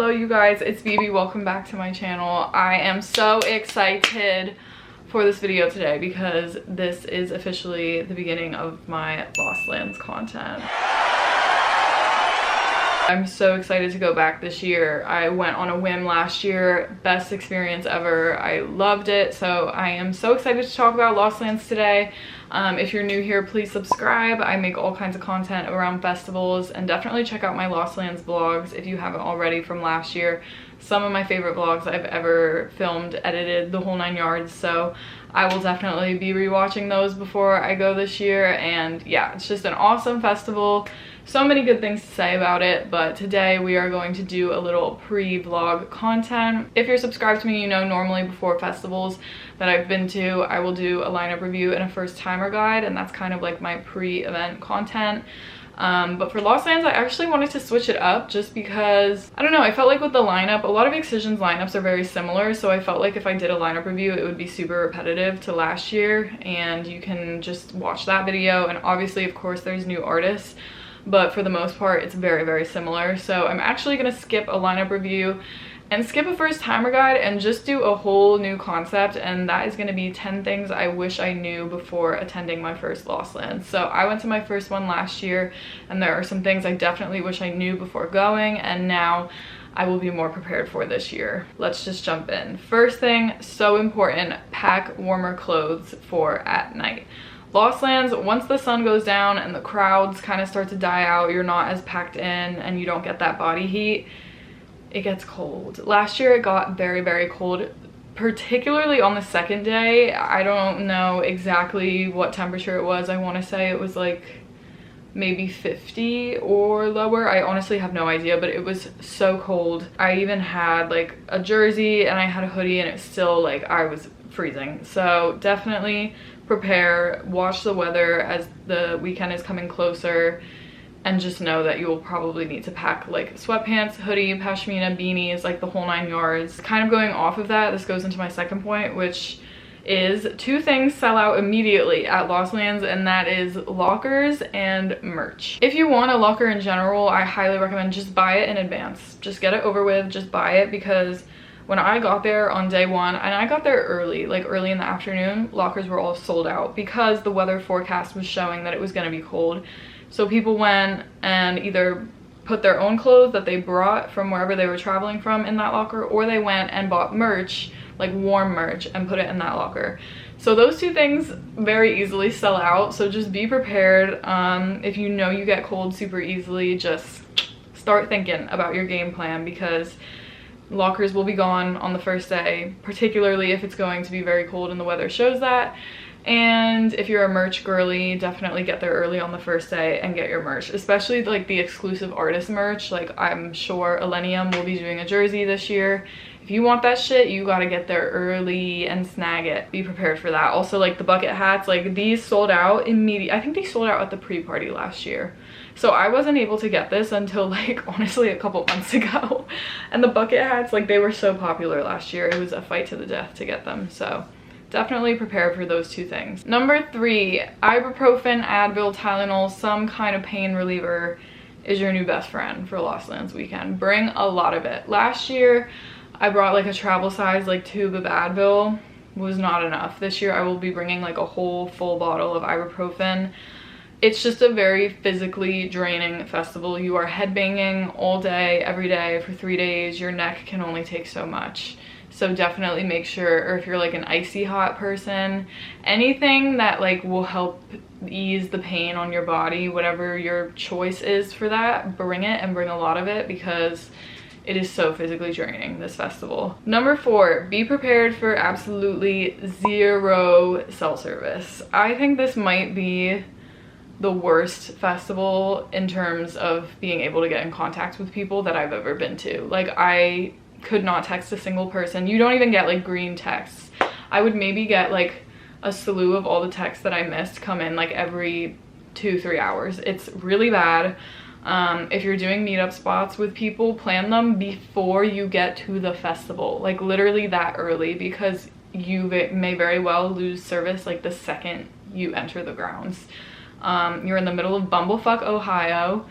Hello you guys, it's Bebe. Welcome back to my channel. I am so excited for this video today because this is officially the beginning of my Lost Lands content. I'm so excited to go back this year. I went on a whim last year, best experience ever. I loved it, so I am so excited to talk about Lost Lands today. If you're new here, please subscribe. I make all kinds of content around festivals, and definitely check out my Lost Lands vlogs if you haven't already from last year. Some of my favorite vlogs I've ever filmed, edited, the whole 9 yards, so I will definitely be rewatching those before I go this year. And yeah, it's just an awesome festival. So many good things to say about it, but today we are going to do a little pre-vlog content. If you're subscribed to me, you know normally before festivals that I've been to, I will do a lineup review and a first timer guide, and that's kind of like my pre-event content. But for Lost Lands, I actually wanted to switch it up just because, I don't know, I felt like with the lineup, a lot of Excision's lineups are very similar, so I felt like if I did a lineup review, it would be super repetitive to last year, and you can just watch that video, and obviously, of course, there's new artists, but for the most part, it's very, very similar. So I'm actually gonna skip a lineup review and skip a first timer guide and just do a whole new concept, and that is going to be 10 things I wish I knew before attending my first Lost Lands. So I went to my first one last year, and there are some things I definitely wish I knew before going, and now I will be more prepared for this year. Let's just jump in. First thing, so important, pack warmer clothes for at night. Lost Lands, once the sun goes down and the crowds kind of start to die out, you're not as packed in and you don't get that body heat, it gets cold. Last year it got very, very cold, particularly on the second day. I don't know exactly what temperature it was. I want to say it was like maybe 50 or lower. I honestly have no idea, but it was so cold. I even had like a jersey and I had a hoodie, and it's still like I was freezing. So definitely prepare, watch the weather as the weekend is coming closer, and just know that you will probably need to pack like sweatpants, hoodie, pashmina, beanies, like the whole 9 yards. Kind of going off of that, this goes into my second point, which is 2 things sell out immediately at Lost Lands, and that is lockers and merch. If you want a locker in general, I highly recommend just buy it in advance. Just get it over with, just buy it, because when I got there on day 1, and I got there early, like early in the afternoon, lockers were all sold out because the weather forecast was showing that it was gonna be cold. So people went and either put their own clothes that they brought from wherever they were traveling from in that locker, or they went and bought merch, like warm merch, and put it in that locker. So those 2 things very easily sell out, so just be prepared. If you know you get cold super easily, just start thinking about your game plan, because lockers will be gone on the first day, particularly if it's going to be very cold and the weather shows that. And if you're a merch girly, definitely get there early on the first day and get your merch, especially like the exclusive artist merch. Like I'm sure Elenium will be doing a jersey this year. If you want that shit, you gotta get there early and snag it. Be prepared for that. Also, like the bucket hats, like these sold out immediately. I think they sold out at the pre-party last year. So I wasn't able to get this until like honestly a couple months ago. And the bucket hats, like they were so popular last year. It was a fight to the death to get them. So definitely prepare for those 2 things. Number 3, ibuprofen, Advil, Tylenol, some kind of pain reliever is your new best friend for Lost Lands weekend. Bring a lot of it. Last year, I brought like a travel size like tube of Advil. Was not enough. This year I will be bringing like a whole full bottle of ibuprofen. It's just a very physically draining festival. You are headbanging all day, every day for 3 days. Your neck can only take so much. So definitely make sure, or if you're like an icy hot person, anything that like will help ease the pain on your body, whatever your choice is for that, bring it, and bring a lot of it, because it is so physically draining, this festival. Number 4, be prepared for absolutely 0 cell service. I think this might be the worst festival in terms of being able to get in contact with people that I've ever been to. Like I could not text a single person. You don't even get like green texts. I would maybe get like a slew of all the texts that I missed come in like every 2-3 hours. It's really bad. If you're doing meetup spots with people, plan them before you get to the festival, like literally that early, because you may very well lose service like the second you enter the grounds. You're in the middle of bumblefuck Ohio.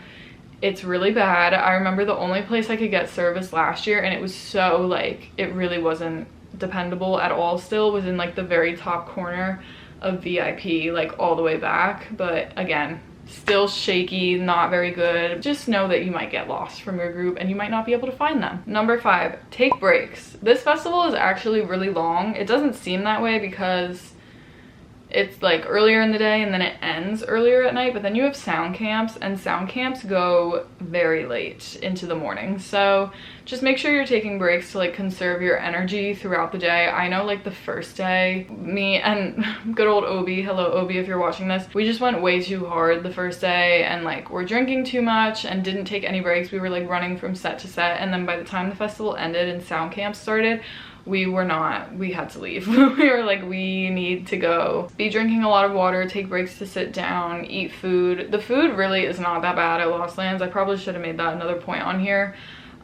It's really bad. I remember the only place I could get service last year, and it was so like, it really wasn't dependable at all still, was in like the very top corner of VIP, like all the way back. But again, still shaky, not very good. Just know that you might get lost from your group and you might not be able to find them. Number 5, take breaks. This festival is actually really long. It doesn't seem that way because it's like earlier in the day and then it ends earlier at night, but then you have sound camps, and sound camps go very late into the morning. So just make sure you're taking breaks to like conserve your energy throughout the day. I know like the first day, me and good old Obi, hello Obi if you're watching this, we just went way too hard the first day and like we're drinking too much and didn't take any breaks. We were like running from set to set, and then by the time the festival ended and sound camp started, we had to leave. We were like, we need to go. Be drinking a lot of water, take breaks to sit down, eat food. The food really is not that bad at Lost Lands. I probably should have made that another point on here.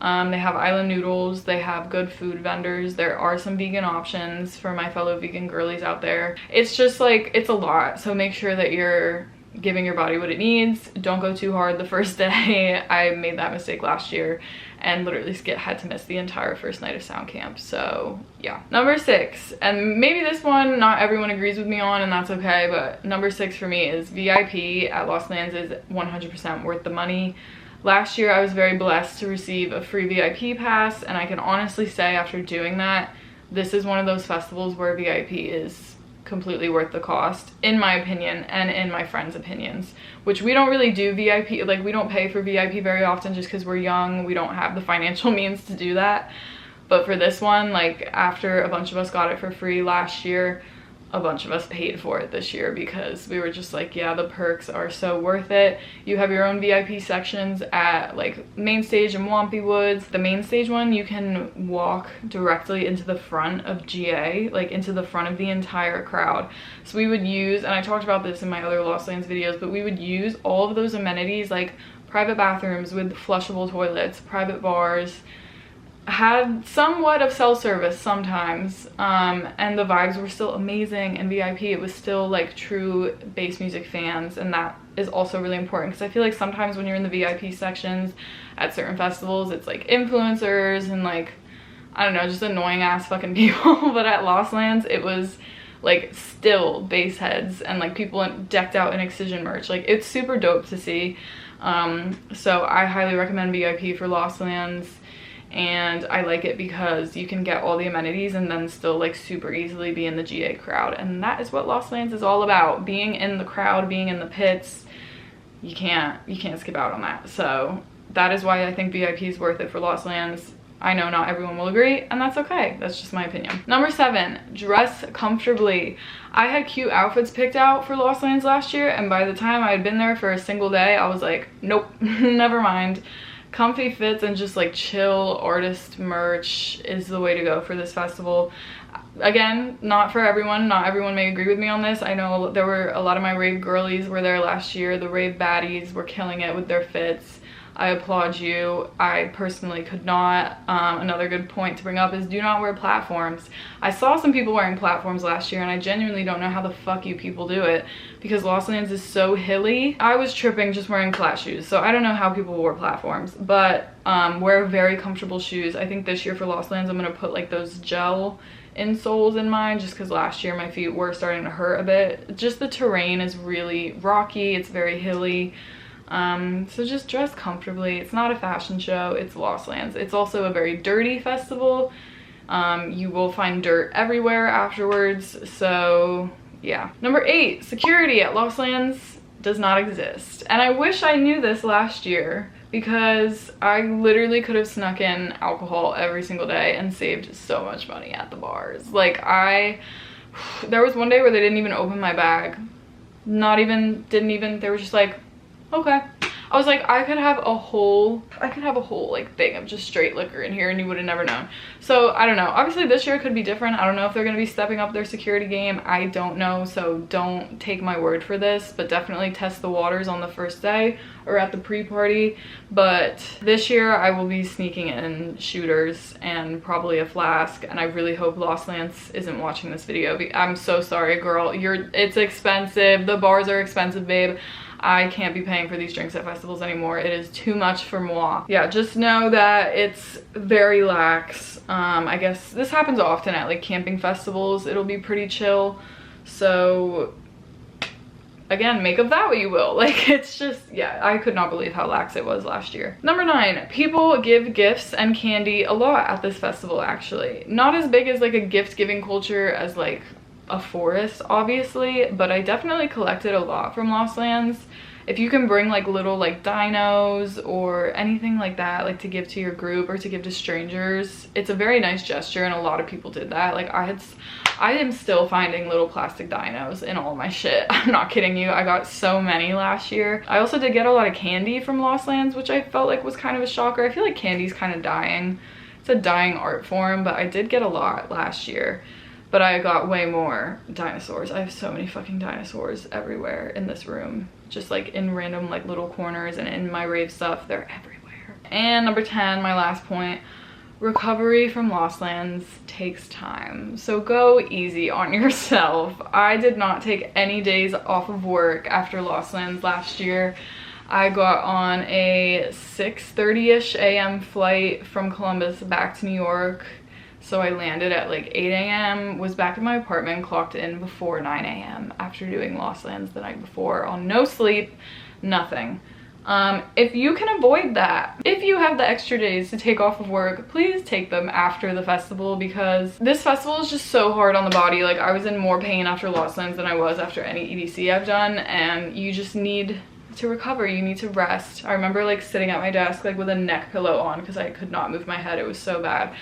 They have island noodles, they have good food vendors, there are some vegan options for my fellow vegan girlies out there. It's just like, it's a lot, so make sure that you're giving your body what it needs. Don't go too hard the first day. I made that mistake last year and literally had to miss the entire first night of sound camp. So yeah. Number 6, and maybe this one not everyone agrees with me on, and that's okay, but number 6 for me is VIP at Lost Lands is 100% worth the money. Last year I was very blessed to receive a free VIP pass, and I can honestly say after doing that, this is one of those festivals where VIP is completely worth the cost, in my opinion and in my friends' opinions, which we don't really do VIP, like we don't pay for VIP very often just because we're young, we don't have the financial means to do that. But for this one, like after a bunch of us got it for free last year, a bunch of us paid for it this year because we were just like, yeah, the perks are so worth it. You have your own VIP sections at like main stage and Wampy Woods. The main stage one, you can walk directly into the front of GA, like into the front of the entire crowd. So we would use, and I talked about this in my other Lost Lands videos, but we would use all of those amenities like private bathrooms with flushable toilets, private bars, had somewhat of cell service sometimes, and the vibes were still amazing. And VIP, it was still like true bass music fans, and that is also really important because I feel like sometimes when you're in the VIP sections at certain festivals, it's like influencers and like, I don't know, just annoying ass fucking people. But at Lost Lands, it was like still bass heads and like people decked out in excision merch. Like it's super dope to see. So I highly recommend VIP for Lost Lands. And I like it because you can get all the amenities and then still like super easily be in the GA crowd, and that is what Lost Lands is all about, being in the crowd, being in the pits. You can't skip out on that. So that is why I think VIP is worth it for Lost Lands. I know not everyone will agree, and that's okay. That's just my opinion. Number 7, dress comfortably. I had cute outfits picked out for Lost Lands last year, and by the time I had been there for a single day, I was like, nope, never mind. Comfy fits and just like chill artist merch is the way to go for this festival. Again, not for everyone. Not everyone may agree with me on this. I know there were a lot of my rave girlies were there last year. The rave baddies were killing it with their fits. I applaud you. I personally could not. Another good point to bring up is do not wear platforms. I saw some people wearing platforms last year, and I genuinely don't know how the fuck you people do it because Lost Lands is so hilly. I was tripping just wearing flat shoes, so I don't know how people wore platforms, but wear very comfortable shoes. I think this year for Lost Lands, I'm gonna put like those gel insoles in mine just because last year my feet were starting to hurt a bit. Just the terrain is really rocky, it's very hilly. So just dress comfortably. It's not a fashion show, it's Lost Lands. It's also a very dirty festival. You will find dirt everywhere afterwards, so yeah. Number 8, security at Lost Lands does not exist. And I wish I knew this last year because I literally could have snuck in alcohol every single day and saved so much money at the bars. Like there was one day where they didn't even open my bag. They were just like, okay. I was like, I could have a whole like thing of just straight liquor in here and you would have never known. So I don't know. Obviously this year could be different. I don't know if they're gonna be stepping up their security game. I don't know, so don't take my word for this, but definitely test the waters on the first day or at the pre-party. But this year I will be sneaking in shooters and probably a flask, and I really hope Lost Lands isn't watching this video. I'm so sorry, girl. It's expensive. The bars are expensive, babe. I can't be paying for these drinks at festivals anymore. It is too much for moi. Yeah, just know that it's very lax. I guess this happens often at like camping festivals. It'll be pretty chill. So again, make of that what you will. Like, it's just, yeah, I could not believe how lax it was last year. Number 9, people give gifts and candy a lot at this festival, actually. Not as big as like a gift giving culture as like a forest, obviously, but I definitely collected a lot from Lost Lands. If you can bring like little like dinos or anything like that, like to give to your group or to give to strangers, it's a very nice gesture, and a lot of people did that. Like I am still finding little plastic dinos in all my shit. I'm not kidding you. I got so many last year. I also did get a lot of candy from Lost Lands, which I felt like was kind of a shocker. I feel like candy's kind of dying. It's a dying art form, but I did get a lot last year. But I got way more dinosaurs. I have so many fucking dinosaurs everywhere in this room. Just like in random like little corners and in my rave stuff, they're everywhere. And number 10, my last point, recovery from Lost Lands takes time. So go easy on yourself. I did not take any days off of work after Lost Lands last year. I got on a 6:30ish a.m. flight from Columbus back to New York. So I landed at like 8 a.m., was back in my apartment, clocked in before 9 a.m. after doing Lost Lands the night before on no sleep, nothing. If you can avoid that, if you have the extra days to take off of work, please take them after the festival, because this festival is just so hard on the body. Like, I was in more pain after Lost Lands than I was after any EDC I've done, and you just need to recover. You need to rest. I remember like sitting at my desk like with a neck pillow on because I could not move my head. It was so bad.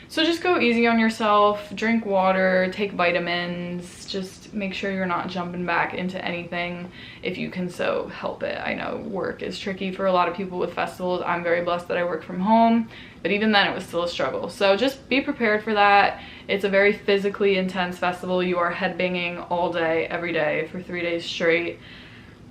So just go easy on yourself, drink water, take vitamins, just make sure you're not jumping back into anything if you can so help it. I know work is tricky for a lot of people with festivals. I'm very blessed that I work from home, but even then it was still a struggle. So just be prepared for that. It's a very physically intense festival. You are headbanging all day, every day for 3 days straight.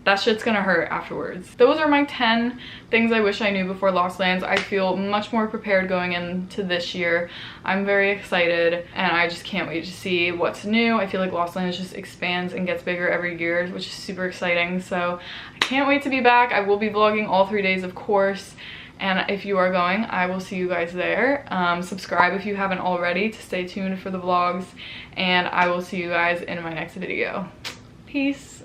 That shit's gonna hurt afterwards. Those are my 10 things I wish I knew before Lost Lands. I feel much more prepared going into this year. I'm very excited, and I just can't wait to see what's new. I feel like Lost Lands just expands and gets bigger every year, which is super exciting. So I can't wait to be back. I will be vlogging all 3 days, of course. And if you are going, I will see you guys there. Subscribe if you haven't already to stay tuned for the vlogs. And I will see you guys in my next video. Peace.